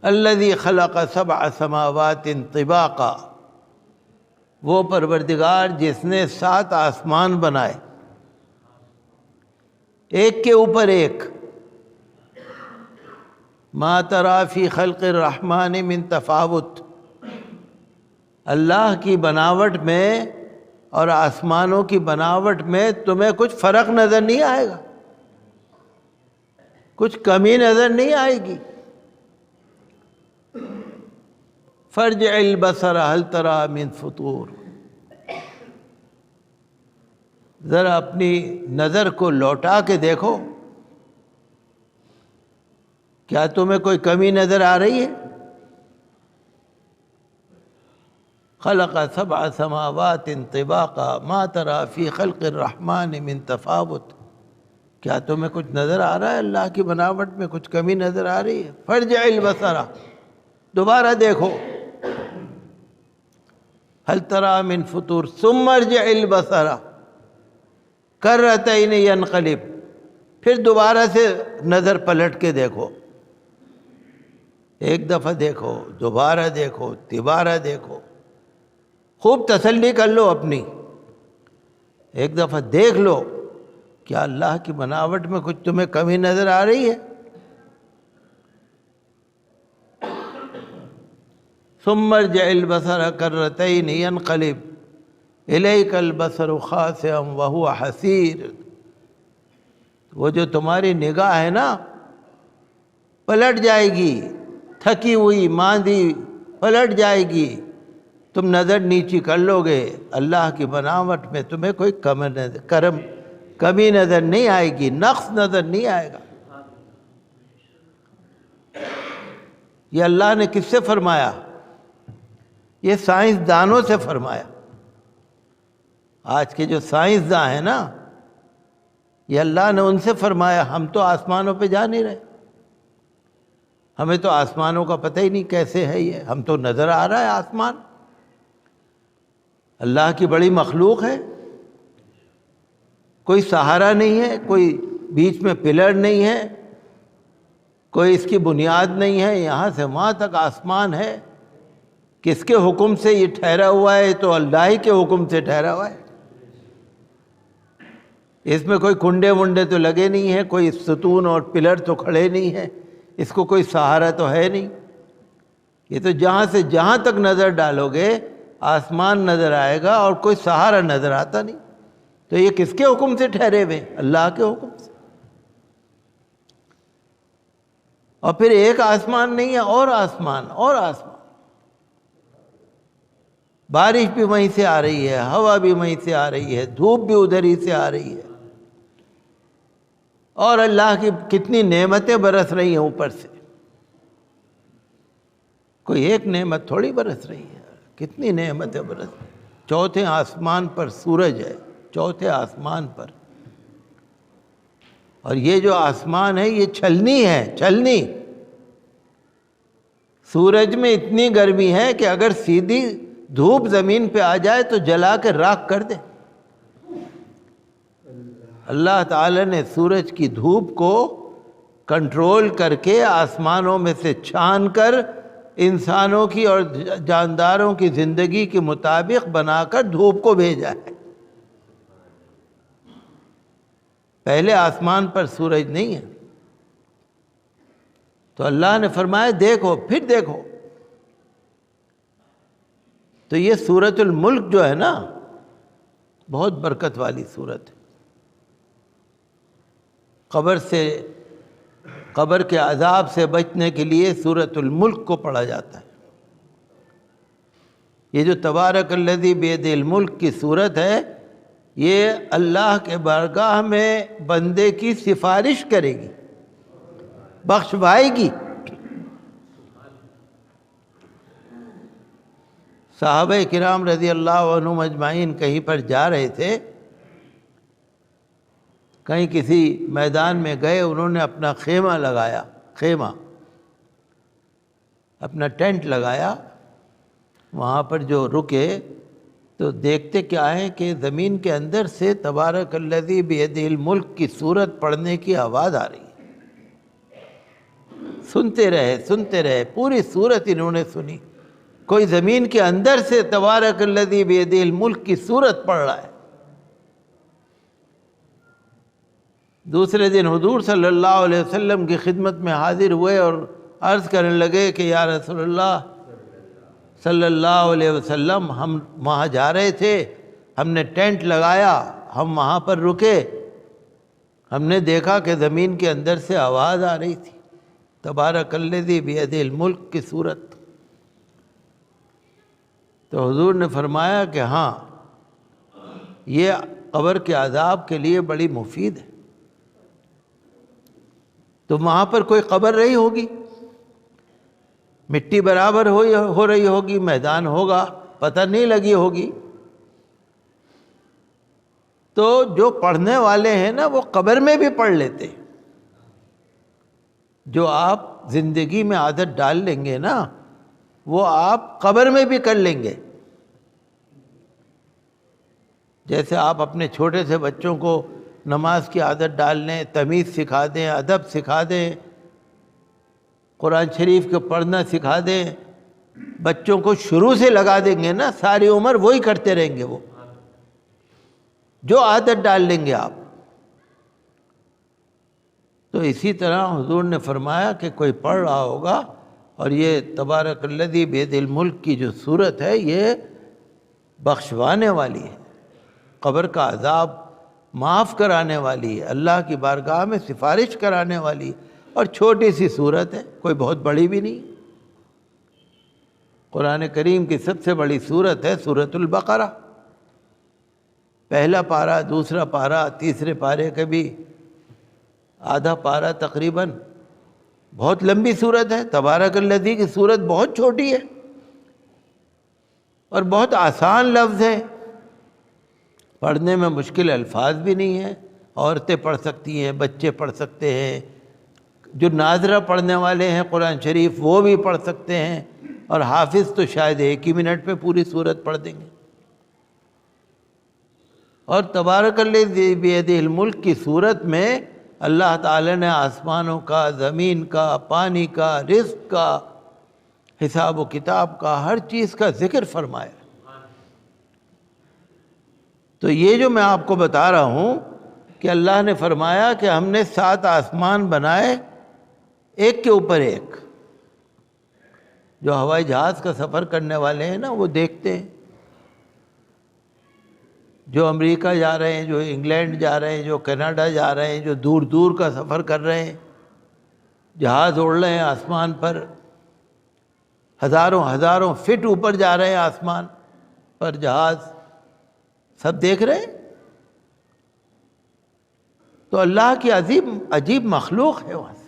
الذی خلق سبع سماوات طباقا، وہ پروردگار جس نے 7 آسمان بنائے ایک کے اوپر ایک. ما تری فی خلق الرحمن من تفاوت، اللہ کی بناوٹ میں اور آسمانوں کی بناوٹ میں تمہیں کچھ فرق نظر نہیں آئے گا، کچھ کمی نظر نہیں آئے گی. فارجع البصر هل تری من فطور، ذرا اپنی نظر کو لوٹا کے دیکھو، کیا تمہیں کوئی کمی نظر آ رہی ہے؟ خلق سبع سماوات طباقا ما تری فی خلق الرحمن من تفاوت، کیا تمہیں کچھ نظر آ رہا ہے اللہ کی بناوٹ میں کچھ کمی نظر آ رہی ہے؟ فارجع البصر، دوبارہ دیکھو، هل تری من فطور ثم ارجع البصر کرتین ینقلب، پھر دوبارہ سے نظر پلٹ کے دیکھو، ایک دفعہ دیکھو، دوبارہ دیکھو، تیبارہ دیکھو، خوب تسلی کر لو اپنی، ایک دفعہ دیکھ لو کیا اللہ کی بناوٹ میں کچھ تمہیں کمی نظر آ رہی ہے؟ ثم ارجع البصر کرتین ینقلب الیک البصر خاسئا وہو حسیر، وہ جو تمہاری نگاہ ہے نا پلٹ جائے گی، تھکی ہوئی ماندی پلٹ جائے گی، تم نظر نیچی کر لو گے، اللہ کی بناوٹ میں تمہیں کوئی کمی نظر نہیں آئے گی، نقص نظر نہیں آئے گا. یہ اللہ نے کس سے فرمایا؟ یہ سائنسدانوں سے فرمایا. آج کے جو سائنسداں ہیں نا، یہ اللہ نے ان سے فرمایا. ہم تو آسمانوں پہ جا نہیں رہے، ہمیں تو آسمانوں کا پتہ ہی نہیں کیسے ہے یہ، ہم تو نظر آ رہا ہے آسمان، اللہ کی بڑی مخلوق ہے، کوئی سہارا نہیں ہے، کوئی بیچ میں پلر نہیں ہے، کوئی اس کی بنیاد نہیں ہے، یہاں سے وہاں تک آسمان ہے. کس کے حکم سے یہ ٹھہرا ہوا ہے؟ تو اللہ ہی کے حکم سے ٹھہرا ہوا ہے. اس میں کوئی کنڈے ونڈے تو لگے نہیں ہیں، کوئی ستون اور پلر تو کھڑے نہیں ہیں، اس کو کوئی سہارا تو ہے نہیں. یہ تو جہاں سے جہاں تک نظر ڈالو گے آسمان نظر آئے گا اور کوئی سہارا نظر آتا نہیں. تو یہ کس کے حکم سے ٹھہرے ہوئے؟ اللہ کے حکم سے. اور پھر ایک آسمان نہیں ہے، اور آسمان اور آسمان، بارش بھی وہیں سے آ رہی ہے، ہوا بھی وہیں سے آ رہی ہے، دھوپ بھی ادھر ہی سے آ رہی ہے، اور اللہ کی کتنی نعمتیں برس رہی ہیں اوپر سے. کوئی ایک نعمت تھوڑی برس رہی ہے، کتنی نعمتیں برس رہی ہیں. 4تھے آسمان پر سورج ہے، 4تھے آسمان پر. اور یہ جو آسمان ہے یہ چھلنی ہے، چھلنی. سورج میں اتنی گرمی ہے کہ اگر سیدھی دھوپ زمین پہ آ جائے تو جلا کے راکھ کر دے. اللہ تعالی نے سورج کی دھوپ کو کنٹرول کر کے آسمانوں میں سے چھان کر انسانوں کی اور جانداروں کی زندگی کے مطابق بنا کر دھوپ کو بھیجا ہے. پہلے آسمان پر سورج نہیں ہے. تو اللہ نے فرمایا دیکھو، پھر دیکھو. تو یہ سورۃ الملک جو ہے نا بہت برکت والی سورت ہے. قبر کے عذاب سے بچنے کے لیے سورۃ الملک کو پڑھا جاتا ہے. یہ جو تبارک الذی بیدہ الملک کی صورت ہے، یہ اللہ کے بارگاہ میں بندے کی سفارش کرے گی، بخشوائے گی. صحابہ کرام رضی اللہ عنہم اجمعین کہیں پر جا رہے تھے، کہیں کسی میدان میں گئے، انہوں نے اپنا خیمہ لگایا، اپنا ٹینٹ لگایا. وہاں پر جو رکے تو دیکھتے کیا ہے کہ زمین کے اندر سے تبارک الذی بیدہ الملک کی سورت پڑھنے کی آواز آ رہی ہے. سنتے رہے پوری صورت انہوں نے سنی. کوئی زمین کے اندر سے تبارک الذی بیدہ الملک کی صورت پڑھ رہا ہے. دوسرے دن حضور صلی اللہ علیہ وسلم کی خدمت میں حاضر ہوئے اور عرض کرنے لگے کہ یا رسول اللہ صلی اللہ علیہ وسلم، ہم وہاں جا رہے تھے، ہم نے ٹینٹ لگایا، ہم وہاں پر رکے، ہم نے دیکھا کہ زمین کے اندر سے آواز آ رہی تھی، تبارک الذی بیدہ الملک کی صورت. تو حضور نے فرمایا کہ ہاں، یہ قبر کے عذاب کے لیے بڑی مفید ہے. تو وہاں پر کوئی قبر رہی ہوگی، مٹی برابر ہو رہی ہوگی، میدان ہوگا، پتہ نہیں لگی ہوگی. تو جو پڑھنے والے ہیں نا وہ قبر میں بھی پڑھ لیتے. جو آپ زندگی میں عادت ڈال لیں گے نا وہ آپ قبر میں بھی کر لیں گے. جیسے آپ اپنے چھوٹے سے بچوں کو نماز کی عادت ڈال لیں، تمیز سکھا دیں، ادب سکھا دیں، قرآن شریف کو پڑھنا سکھا دیں، بچوں کو شروع سے لگا دیں گے نا، ساری عمر وہی کرتے رہیں گے. وہ جو عادت ڈال لیں گے آپ. تو اسی طرح حضور نے فرمایا کہ کوئی پڑھ رہا ہوگا اور یہ تبارک الذی بیدہ الملک کی جو صورت ہے یہ بخشوانے والی ہے، قبر کا عذاب معاف کرانے والی ہے، اللہ کی بارگاہ میں سفارش کرانے والی ہے، اور چھوٹی سی صورت ہے، کوئی بہت بڑی بھی نہیں. قرآن کریم کی سب سے بڑی صورت ہے سورۃ البقرہ. پہلا پارہ، دوسرا پارہ، تیسرے پارے کا بھی آدھا پارہ تقریباً. بہت لمبی صورت ہے. تبارک الذی کی صورت بہت چھوٹی ہے اور بہت آسان لفظ ہے، پڑھنے میں مشکل الفاظ بھی نہیں ہیں. عورتیں پڑھ سکتی ہیں، بچے پڑھ سکتے ہیں، جو ناظرہ پڑھنے والے ہیں قرآن شریف وہ بھی پڑھ سکتے ہیں، اور حافظ تو شاید 1 ہی منٹ پہ پوری صورت پڑھ دیں گے. اور تبارک الذی بیدہ الملک کی صورت میں اللہ تعالی نے آسمانوں کا، زمین کا، پانی کا، رزق کا، حساب و کتاب کا، ہر چیز کا ذکر فرمایا. تو یہ جو میں آپ کو بتا رہا ہوں کہ اللہ نے فرمایا کہ ہم نے 7 آسمان بنائے ایک کے اوپر ایک. جو ہوائی جہاز کا سفر کرنے والے ہیں نا وہ دیکھتے ہیں، جو امریکہ جا رہے ہیں، جو انگلینڈ جا رہے ہیں، جو کینیڈا جا رہے ہیں، جو دور دور کا سفر کر رہے ہیں، جہاز اڑ رہے ہیں آسمان پر، ہزاروں فٹ اوپر جا رہے ہیں آسمان پر جہاز، سب دیکھ رہے ہیں. تو اللہ کی عجیب مخلوق ہے وہاں سے.